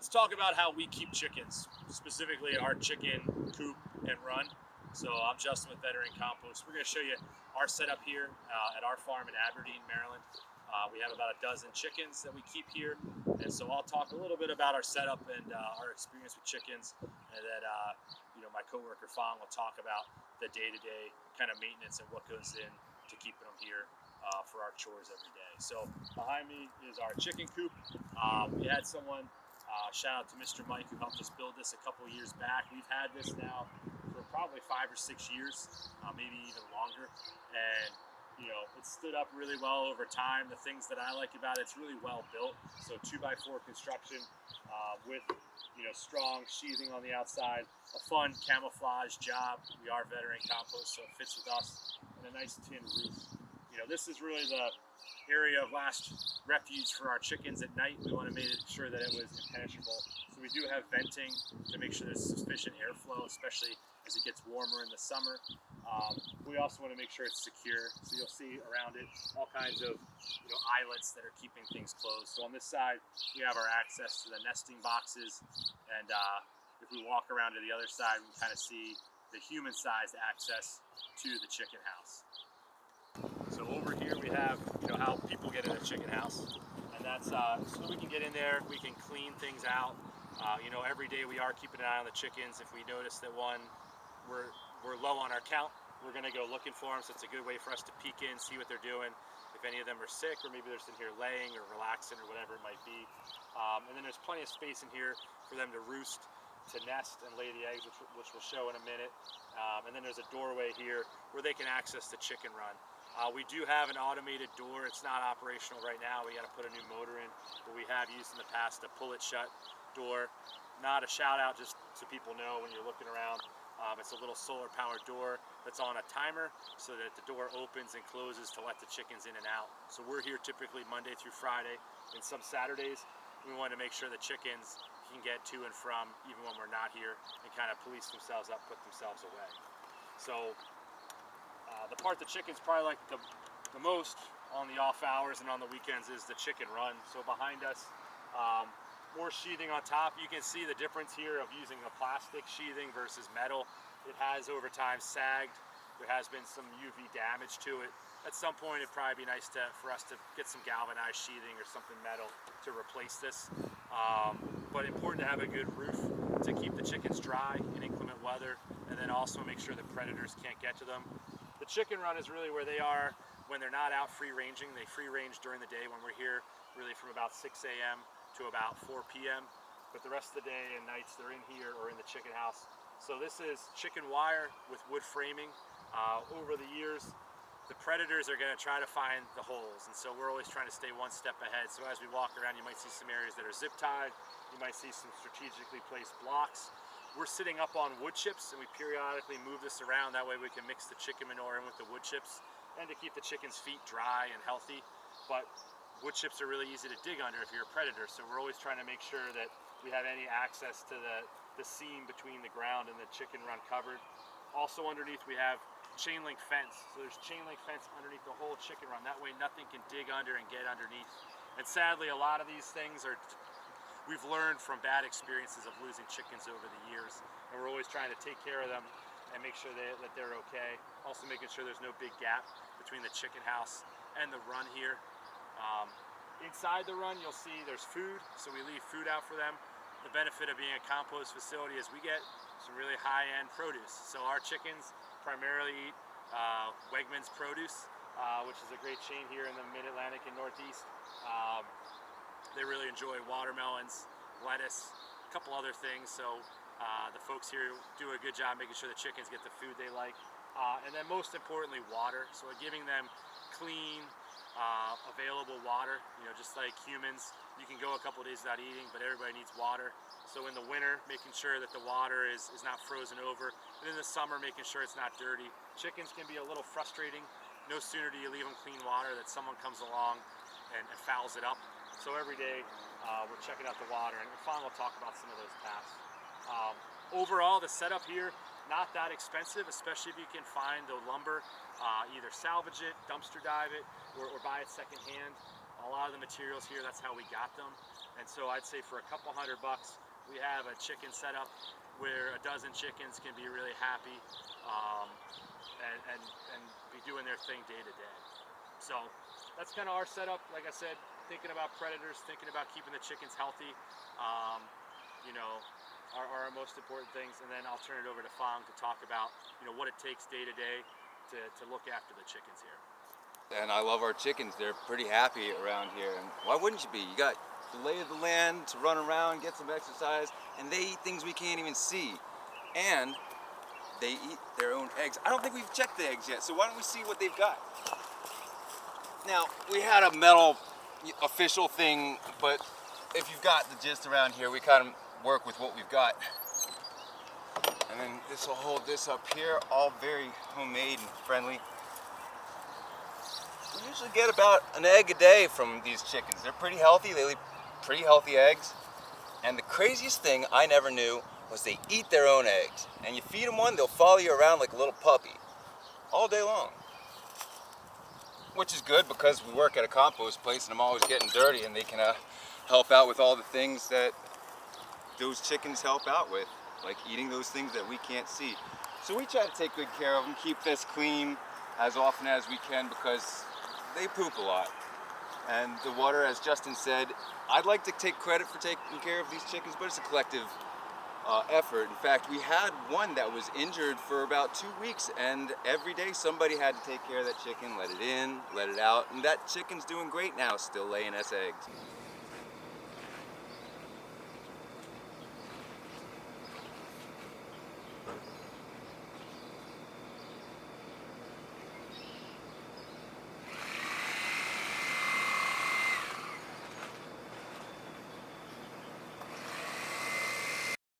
let's talk about how we keep chickens, specifically our chicken coop and run. So I'm Justin with Veteran Compost. We're going to show you our setup here at our farm in Aberdeen, Maryland. We have about a dozen chickens that we keep here, and so I'll talk a little bit about our setup and our experience with chickens, and then my coworker Fong will talk about the day-to-day kind of maintenance and what goes in to keeping them here for our chores every day. So behind me is our chicken coop. We had someone, shout out to Mr. Mike, who helped us build this a couple years back. We've had this now for probably 5 or 6 years, maybe even longer, and it stood up really well over time. The things that I like about it's really well built. So 2x4 construction with strong sheathing on the outside, a fun camouflage job. We are Veteran Compost, so it fits with us, and a nice tin roof. This is really the area of last refuge for our chickens at night. We want to make sure that it was impenetrable. So we do have venting to make sure there's sufficient airflow, especially as it gets warmer in the summer. We also want to make sure it's secure. So you'll see around it all kinds of eyelets that are keeping things closed. So on this side, we have our access to the nesting boxes. And if we walk around to the other side, we can kind of see the human-sized access to the chicken house. So over here we have how people get in a chicken house, and that's so we can get in there, we can clean things out. Every day we are keeping an eye on the chickens. If we notice that we're low on our count, we're going to go looking for them. So it's a good way for us to peek in, see what they're doing, if any of them are sick, or maybe they're sitting here laying or relaxing or whatever it might be. And then there's plenty of space in here for them to roost, to nest and lay the eggs, which we'll show in a minute. And then there's a doorway here where they can access the chicken run. We do have an automated door. It's not operational right now. We got to put a new motor in, but we have used in the past a pull it shut door. Not a shout out, just so people know when you're looking around. It's a little solar powered door that's on a timer so that the door opens and closes to let the chickens in and out. So we're here typically Monday through Friday, and some Saturdays we want to make sure the chickens can get to and from even when we're not here, and kind of police themselves up, put themselves away. So the part the chickens probably like the most on the off hours and on the weekends is the chicken run. So behind us, more sheathing on top. You can see the difference here of using a plastic sheathing versus metal. It has over time sagged. There has been some UV damage to it. At some point it'd probably be nice for us to get some galvanized sheathing or something metal to replace this. But important to have a good roof to keep the chickens dry in inclement weather, and then also make sure that predators can't get to them. The chicken run is really where they are when they're not out free ranging. They free range during the day when we're here, really from about 6 a.m. to about 4 p.m. But the rest of the day and nights they're in here or in the chicken house. So this is chicken wire with wood framing. Over the years, the predators are going to try to find the holes, and so we're always trying to stay one step ahead. So as we walk around, you might see some areas that are zip tied. You might see some strategically placed blocks. We're sitting up on wood chips, and we periodically move this around. That way we can mix the chicken manure in with the wood chips and to keep the chicken's feet dry and healthy. But wood chips are really easy to dig under if you're a predator, so we're always trying to make sure that we have any access to the seam between the ground and the chicken run covered. Also underneath we have chain link fence. So there's chain link fence underneath the whole chicken run. That way nothing can dig under and get underneath. And sadly, a lot of these things we've learned from bad experiences of losing chickens over the years, and we're always trying to take care of them and make sure that they're okay. Also making sure there's no big gap between the chicken house and the run here. Inside the run, you'll see there's food, so we leave food out for them. The benefit of being a compost facility is we get some really high-end produce. So our chickens primarily eat Wegmans produce, which is a great chain here in the Mid-Atlantic and Northeast. They really enjoy watermelons, lettuce, a couple other things. So the folks here do a good job making sure the chickens get the food they like. And then most importantly, water. So we're giving them clean, available water. Just like humans, you can go a couple of days without eating, but everybody needs water. So in the winter, making sure that the water is not frozen over, and in the summer, making sure it's not dirty. Chickens can be a little frustrating. No sooner do you leave them clean water that someone comes along and fouls it up. So every day we're checking out the water, and Fong will talk about some of those tasks. Overall, the setup here, not that expensive, especially if you can find the lumber, either salvage it, dumpster dive it, or buy it secondhand. A lot of the materials here, that's how we got them. And so I'd say for a couple $100, we have a chicken setup where a dozen chickens can be really happy and be doing their thing day to day. So that's kind of our setup. Like I said, thinking about predators, thinking about keeping the chickens healthy, you know, are our most important things. And then I'll turn it over to Fang to talk about, you know, what it takes day to day to look after the chickens here. And I love our chickens. They're pretty happy around here. And why wouldn't you be? You got the lay of the land to run around, get some exercise, and they eat things we can't even see. And they eat their own eggs. I don't think we've checked the eggs yet, so why don't we see what they've got? Now, we had a metal official thing, but if you've got the gist around here, we kind of work with what we've got. And then this will hold this up here, all very homemade and friendly. We usually get about an egg a day from these chickens. They're pretty healthy, they lay pretty healthy eggs. And the craziest thing I never knew was they eat their own eggs. And you feed them one, they'll follow you around like a little puppy all day long. Which is good because we work at a compost place and I'm always getting dirty, and they can help out with all the things that those chickens help out with, like eating those things that we can't see. So we try to take good care of them, keep this clean as often as we can because they poop a lot. And the water, as Justin said, I'd like to take credit for taking care of these chickens, but it's a collective effort. In fact, we had one that was injured for about 2 weeks, and every day somebody had to take care of that chicken, let it in, let it out, and that chicken's doing great now, still laying us eggs.